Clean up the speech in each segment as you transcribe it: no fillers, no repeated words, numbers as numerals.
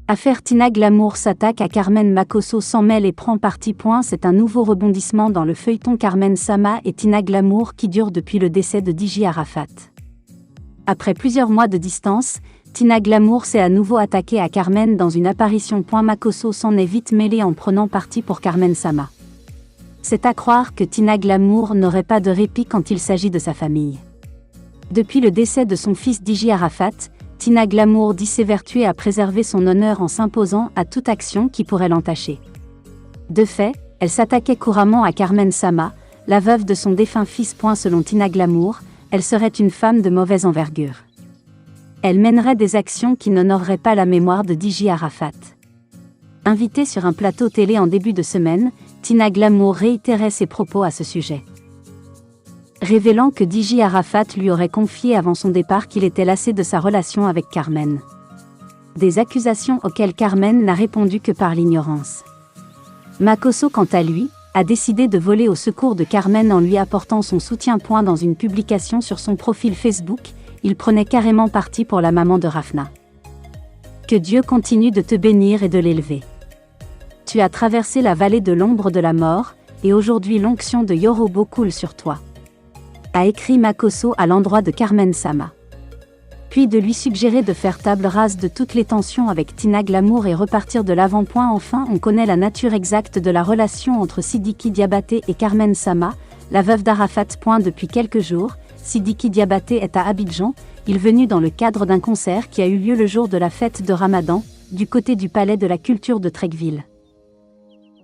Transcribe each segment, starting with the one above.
Affaire Tina Glamour s'attaque à Carmen Makosso s'en mêle et prend parti. C'est un nouveau rebondissement dans le feuilleton Carmen Sama et Tina Glamour qui dure depuis le décès de DJ Arafat. Après plusieurs mois de distance, Tina Glamour s'est à nouveau attaquée à Carmen dans une apparition. Makosso s'en est vite mêlée en prenant parti pour Carmen Sama. C'est à croire que Tina Glamour n'aurait pas de répit quand il s'agit de sa famille. Depuis le décès de son fils DJ Arafat, Tina Glamour dit s'évertuer à préserver son honneur en s'imposant à toute action qui pourrait l'entacher. De fait, elle s'attaquait couramment à Carmen Sama, la veuve de son défunt fils. Selon Tina Glamour, elle serait une femme de mauvaise envergure. Elle mènerait des actions qui n'honoreraient pas la mémoire de DJ Arafat. Invitée sur un plateau télé en début de semaine, Tina Glamour réitérait ses propos à ce sujet, révélant que DJ Arafat lui aurait confié avant son départ qu'il était lassé de sa relation avec Carmen. Des accusations auxquelles Carmen n'a répondu que par l'ignorance. Makosso, quant à lui, a décidé de voler au secours de Carmen en lui apportant son soutien. Dans une publication sur son profil Facebook, il prenait carrément parti pour la maman de Rafna. Que Dieu continue de te bénir et de l'élever. Tu as traversé la vallée de l'ombre de la mort, et aujourd'hui l'onction de Yorobo coule sur toi, a écrit Makosso à l'endroit de Carmen Sama. Puis de lui suggérer de faire table rase de toutes les tensions avec Tina Glamour et repartir de l'avant. Enfin, on connaît la nature exacte de la relation entre Sidiki Diabaté et Carmen Sama, la veuve d'Arafat. Depuis quelques jours, Sidiki Diabaté est à Abidjan, il venu dans le cadre d'un concert qui a eu lieu le jour de la fête de Ramadan, du côté du Palais de la Culture de Treichville.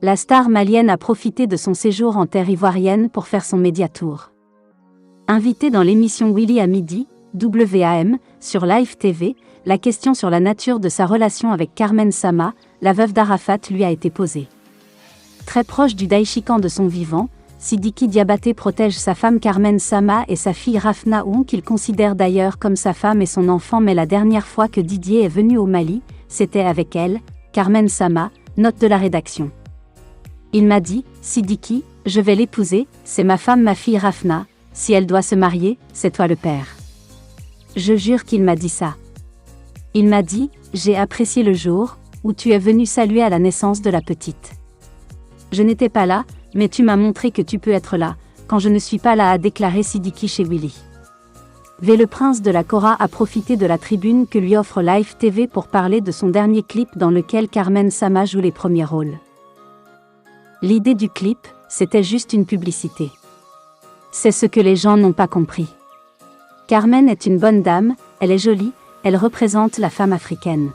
La star malienne a profité de son séjour en terre ivoirienne pour faire son médiatour. Invité dans l'émission Willy à midi, WAM, sur Live TV, la question sur la nature de sa relation avec Carmen Sama, la veuve d'Arafat, lui a été posée. Très proche du daïchikan de son vivant, Sidiki Diabaté protège sa femme Carmen Sama et sa fille Rafna qu'il considère d'ailleurs comme sa femme et son enfant. Mais la dernière fois que Didier est venu au Mali, c'était avec elle, Carmen Sama, note de la rédaction. Il m'a dit, Sidiki, je vais l'épouser, c'est ma femme, ma fille Rafna. Si elle doit se marier, c'est toi le père. Je jure qu'il m'a dit ça. Il m'a dit, j'ai apprécié le jour où tu es venu saluer à la naissance de la petite. Je n'étais pas là, mais tu m'as montré que tu peux être là, quand je ne suis pas là, a déclaré Sidiki chez Willy. Le prince de la Kora a profité de la tribune que lui offre Live TV pour parler de son dernier clip dans lequel Carmen Sama joue les premiers rôles. L'idée du clip, c'était juste une publicité. C'est ce que les gens n'ont pas compris. Carmen est une bonne dame, elle est jolie, elle représente la femme africaine.